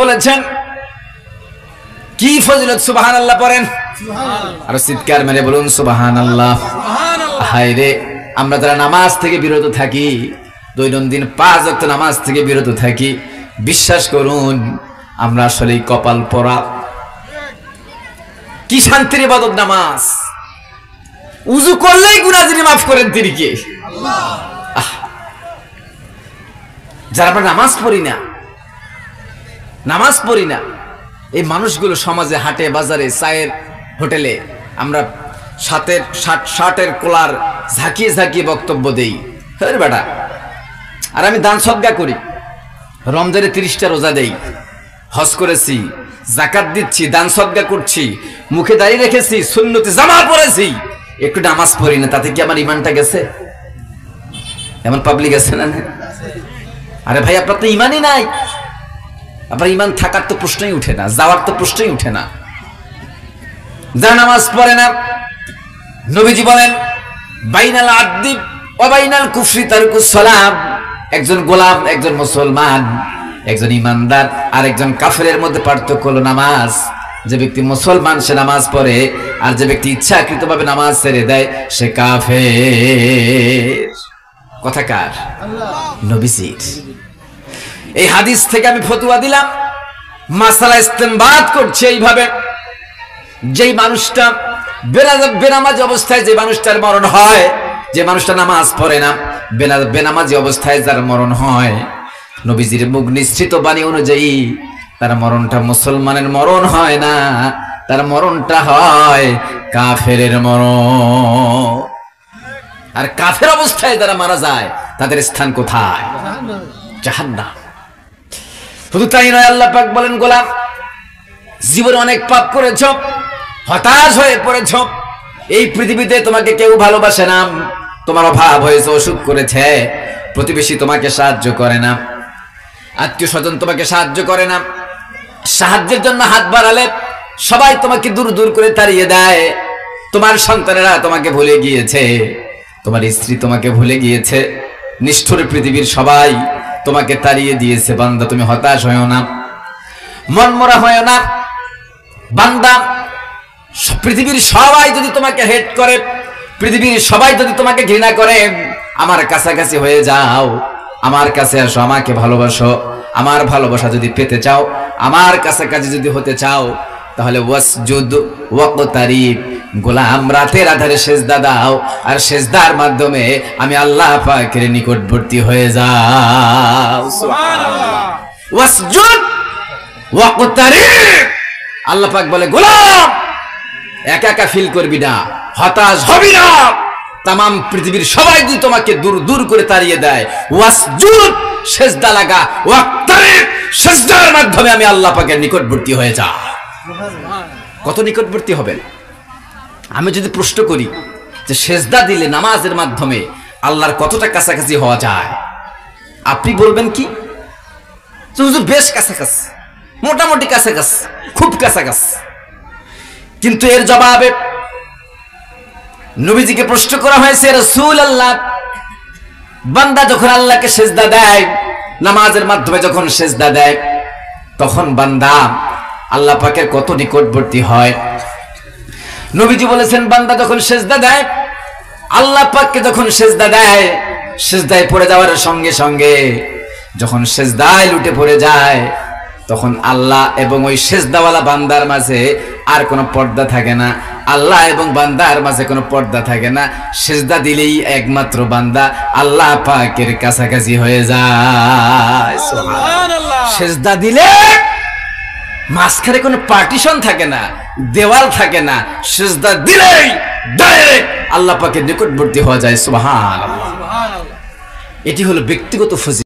বলেছেন কি ফজিলত, সুবহানাল্লাহ পড়েন, আর চিৎকার মেরে বলুন সুবহানাল্লাহ। হায় রে, আমরা যারা নামাজ থেকে বিরত থাকি, দৈনন্দিন 5 ওয়াক্ত নামাজ থেকে বিরত থাকি, বিশ্বাস করুন আমরা আসলে কপাল পরা। কি শান্তির ইবাদত নামাজ, উযু করলেই গুনাহ যিনি মাফ করেন তিনি কে? আল্লাহ। যারা আমরা নামাজ পড়ি না, এই মানুষগুলো সমাজে, হাটে বাজারে, চায়ের হোটেলে আমরা শার্টের কলার ঝাঁকিয়ে ঝাঁকিয়ে বক্তব্য দেই, হ্যাঁ বেটা। আর আমি দান সদকা করি, রমজানে 30টা রোজা দেই, হজ করেছি, যাকাত দিচ্ছি, দান সদকা করছি, মুখে দাড়ি রেখেছি, সুন্নতে জামা পরেছি, একটু নামাজ পড়ি না, তাতে কি আমার ইমানটা গেছে? এমন পাবলিক আছে না? আরে ভাই, আপনার তো ইমানই নাই। আপনার ইমান থাকার তো প্রশ্নই উঠে না, যাওয়ার তো প্রশ্নই উঠে না। যারা নামাজ পড়ে না, নবীজি বলেন বাইনাল আবদি ওয়া বাইনাল কুফরি তারকুস সালাম। একজন গোলাম, একজন মুসলমান, একজন ইমানদার আর একজন কাফেরের মধ্যে পার্থক্য হলো নামাজ। যে ব্যক্তি মুসলমান সে নামাজ পড়ে, আর যে ব্যক্তি ইচ্ছাকৃতভাবে নামাজ ছেড়ে দেয় সে কাফের। কথা কার? নবীজির। এই হাদিস থেকে আমি ফতোয়া দিলাম, মাসালা ইস্তেমবাদ করছে এইভাবে, যেই মানুষটা বেনামাজি অবস্থায় যে মানুষটার মরণ হয়, যে মানুষটা নামাজ পড়ে না, বেনামাজি অবস্থায় যার মরণ হয়, নবীজির মুখ নিঃসৃত বাণী অনুযায়ী তার মরণটা মুসলমানের মরণ হয় না, তার মরণটা হয় কাফেরের মরণ। আর কাফের অবস্থায় যারা মারা যায় তাদের স্থান কোথায়? জাহান্নাম। শুধু তাই নয়, আল্লাহ পাক বলেন গোলাম, জীবনে অনেক পাপ করেছ, হতাশ হয়ে পড়েছ, এই পৃথিবীতে তোমাকে কেউ ভালোবাসে না, তোমার অভাব হয়েছে, অসুখ করেছে, প্রতিবেশী তোমাকে সাহায্য করে না, আত্মীয় স্বজন তোমাকে সাহায্য করে না, সাহায্যের জন্য হাত বাড়ালে সবাই তোমাকে দূর দূর করে তাড়িয়ে দেয়, তোমার সন্তানেরা তোমাকে ভুলে গিয়েছে, তোমার স্ত্রী তোমাকে ভুলে গিয়েছে, নিষ্ঠুর পৃথিবীর সবাই তোমাকে তাড়িয়ে দিয়েছে। বান্দা, তুমি হতাশ হয়েও না, মনমরা হয়েও না। বান্দা, পৃথিবীর সবাই যদি তোমাকে হেট করে, পৃথিবীর সবাই যদি তোমাকে ঘৃণা করে, আমার কাছাকাছি হয়ে যাও, আমার কাছে আসো, আমাকে ভালোবাসো। আমার ভালোবাসা যদি পেতে চাও, আমার কাছাকাছি যদি হতে চাও, তাহলে ওয়াসজুদ ওয়াকতারিব, গোলাম রাতের আধারে সেজদা দাও, আর সেজদার মাধ্যমে আমি আল্লাহ পাকের নিকটবর্তী হয়ে যাও। সুবহানাল্লাহ। ওয়াসজুদ ওয়াকতারিব। আল্লাহ পাক বলে, গোলাম একা একা ফিল করবি না, হতাশ হবি না। তামাম পৃথিবীর সবাই যদি তোমাকে দূর দূর করে তাড়িয়ে দেয়, ওয়াসজুদ, সেজদা লাগা, ওয়াকতারিব, সেজদার মাধ্যমে আমি আল্লাহ পাকের নিকটবর্তী হয়ে যা। কত নিকটবর্তী হবেন? আমি যদি প্রশ্ন করি যে সেজদা দিলে নামাজের মাধ্যমে আল্লাহর কতটা কাছাকাছি হওয়া যায়, আপনি বলবেন কি? হুজুর বেশ কাছাকাছি, মোটামুটি কাছাকাছি, খুব কাছাকাছি। কিন্তু এর জবাবে নবীজিকে প্রশ্ন করা হয়েছে, রাসূলুল্লাহ, বান্দা যখন আল্লাহকে সেজদা দেয়, নামাজের মাধ্যমে যখন সেজদা দেয়, তখন বান্দা আল্লাহ পাকের কত নিকটবর্তী হয়? নবীজি বলেছেন, বান্দা যখন সেজদা দেয়, আল্লাহ পাককে যখন সেজদা দেয়, সেজদায় পড়ে যাওয়ার সঙ্গে সঙ্গে যখন সেজদায় লুটে পড়ে যায়, তখন আল্লাহ এবং ওই সেজদাওয়ালা বান্দার মাঝে আর কোনো পর্দা থাকে না, আল্লাহ এবং বান্দার মাঝে কোনো পর্দা থাকে না। সেজদা দিলেই একমাত্র বান্দা আল্লাহ পাকের কাছাকাছি হয়ে যায়। সুবহানাল্লাহ। সেজদা দিলে মাঝখানে কোনো পার্টিশন থাকে না, দেওয়াল থাকে না, সেজদা দিলেই ডাইরেক্ট আল্লাহ পাকের নিকটবর্তী হওয়া যায়। সুবহানাল্লাহ। এটি হলো ব্যক্তিগত ফজিলত।